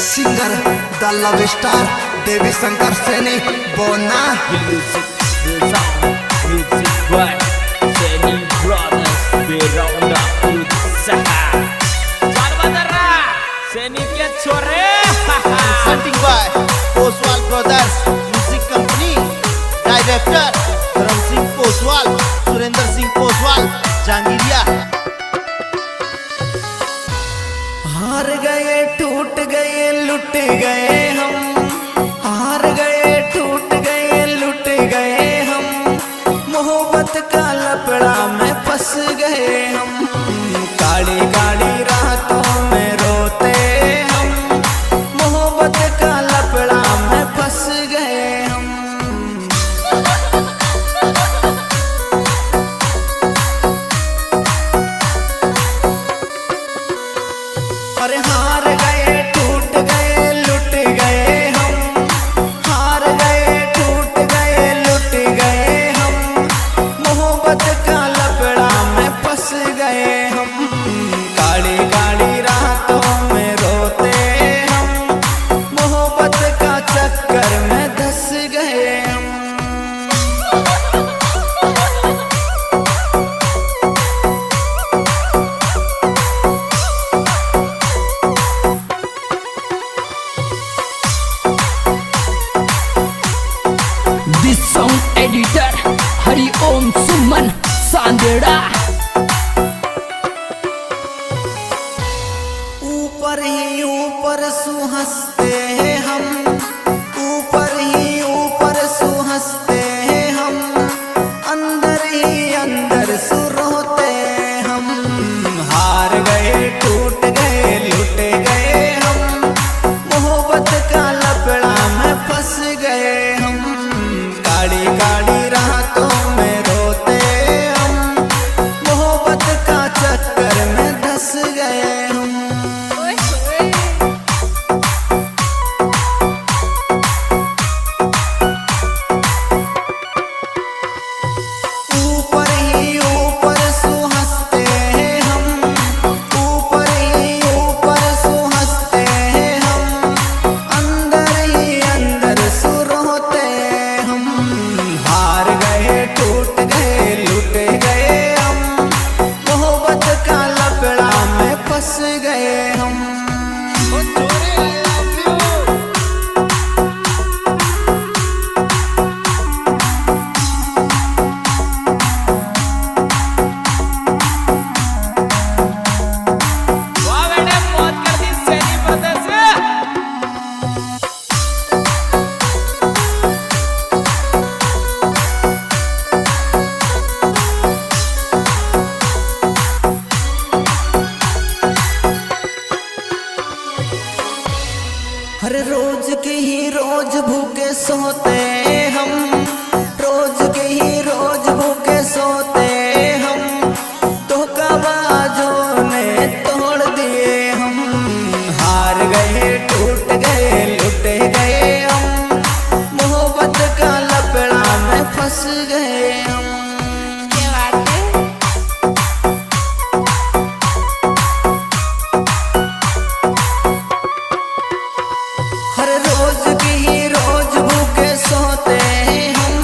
Singer द love star देवी शंकर सैनी बोना music by Saini brothers बेरौंदा उत्साह जानबदरा सैनी के छोरे presenting by Poswal Brothers Music Company, Director Dharam Singh Poswal, Surendra Singh Poswal, Jangiriya। हार गए टूट गए लुट गए हम, हार गए टूट गए लुट गए हम, मोहब्बत का लपड़ा में फंस गए हम, काली काली रातों में रोते हम, मोहब्बत का लपड़ा में फंस गए हम। अरे हार गए टूट गए लुट गए हम, हार गए टूट गए लुट गए हम, मोहब्बत का लपड़ा में फंस गए हम, काली काली रातों में रोते हम, मोहब्बत का चक्कर में धंस गए हम। दिस सॉन्ग एडिटर हरि ओम सुमन सांदेड़ा। ऊपर ही ऊपर सुहंसते हैं हम, ऊपर ही ऊपर सुहंसते हैं हम, अंदर ही अंदर सुरोते हम, हार गए टूट गए लुट गए हम, मोहब्बत का लपड़ा में फंस गए हम, काली काली रातों में रोते हम, मोहब्बत का चक्कर में धंस गए हम। ऊपर ही ऊपर सुहंसते हैं हम, ऊपर ही ऊपर सुहंसते हैं हम, अंदर ही अंदर सुरोते हम, हार गए टूट गए लुट गए हम, मोहब्बत का लपड़ा में फंस गए हम। वाह बेटे मौत कर दी सैनी ब्रदर्स। हर रोज के ही रोज भूखे सोते हम, रोज के ही रोज भूखे सोते हम, धोखाबाजों ने तोड़ दिए हम, हार गए टूट गए लुट गए हम, मोहब्बत का लपड़ा में फंस गए हम। हर रोज के ही रोज भूखे सोते हम,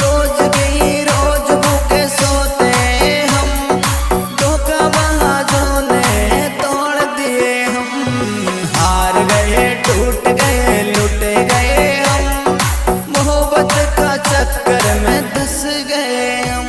रोज के ही रोज भूखे सोते हम, धोखाबाजों ने तोड़ दिए हम, हार गए टूट गए लुट गए हम, मोहब्बत का चक्कर में धंस गए हम।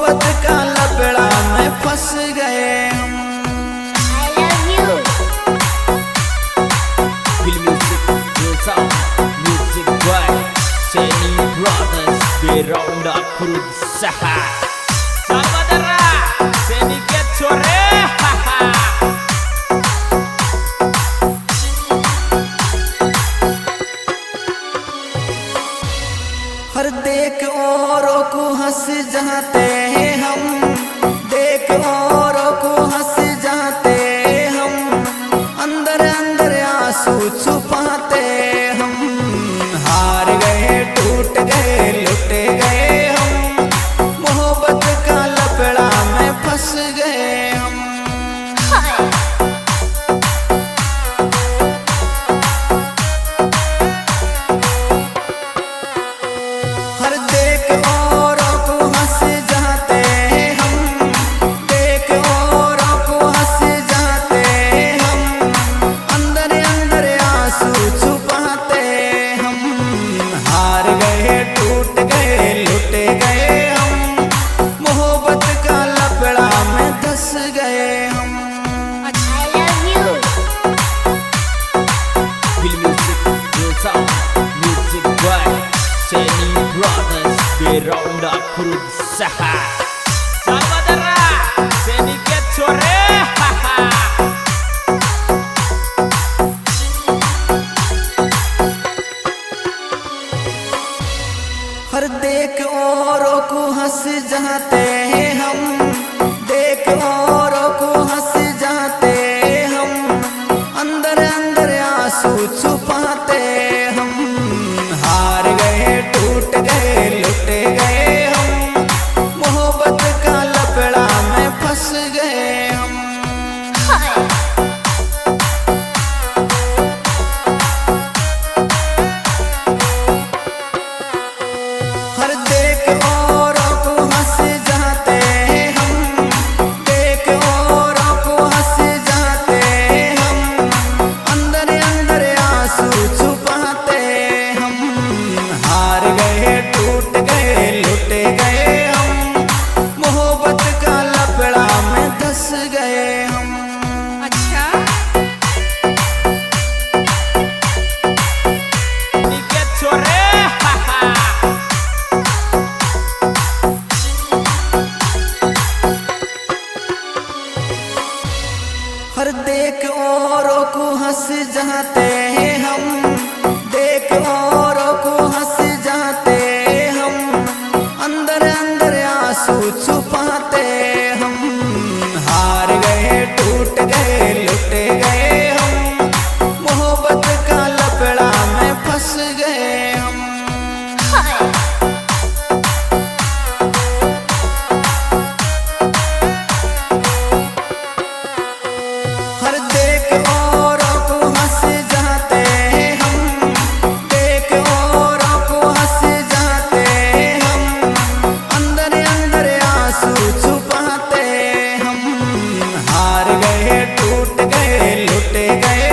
मोहब्बत का लपड़ा में फंस गए हम। Feel music, feel sound, music by Seni Brothers, Beranda Berusaha. Saudara, Seni get sore, haha. हर देख औरों को हंस जाते हैं हम, देख औरों को हंस जाते हम, अंदर अंदर आंसू छुपाते हम। हार गए टूट गए लुट गए हम, मोहब्बत का लपड़ा में फंस गए हम। हर देख औरों को हंस जाते हैं हम, देख औरों को हंस जाते हम, अंदर अंदर आंसू छुपाते हम। हार गए टूट गए लुट गए हम, मोहब्बत का लपड़ा में धंस गए हम। Feel music, feel sound, music by Seni Brothers, Beranda Berusaha. Saudara, Seni get sore, haha. हर देख औरों को हंस जाते हैं हम, देख औरों को हंस जाते हम, अंदर अंदर आंसू छुपाते हम। हार गए टूट गए लुट गए हम, मोहब्बत का लपड़ा में फंस गए हम। हर देख औरों को हंस जाते हैं हम, देख औरों को हंस जाते हम, अंदर अंदर आंसू छुपाते हम। हार गए टूट गए लुट गए हम, मोहब्बत का लपड़ा में धंस गए हम। Seni get sore, haha. हर देख औरों को हंस जाते हैं हम, देख औरों को हंस जाते हम, अंदर अंदर आंसू छुपाते हम। हार गए टूट गए लुट गए हम, मोहब्बत का लपड़ा में फंस गए हम। हर देख औरों को हंस जाते हैं हम, देख औरों को हंस जाते हम, अंदर अंदर आंसू छुपाते हम। हार गए टूट गए लुट गए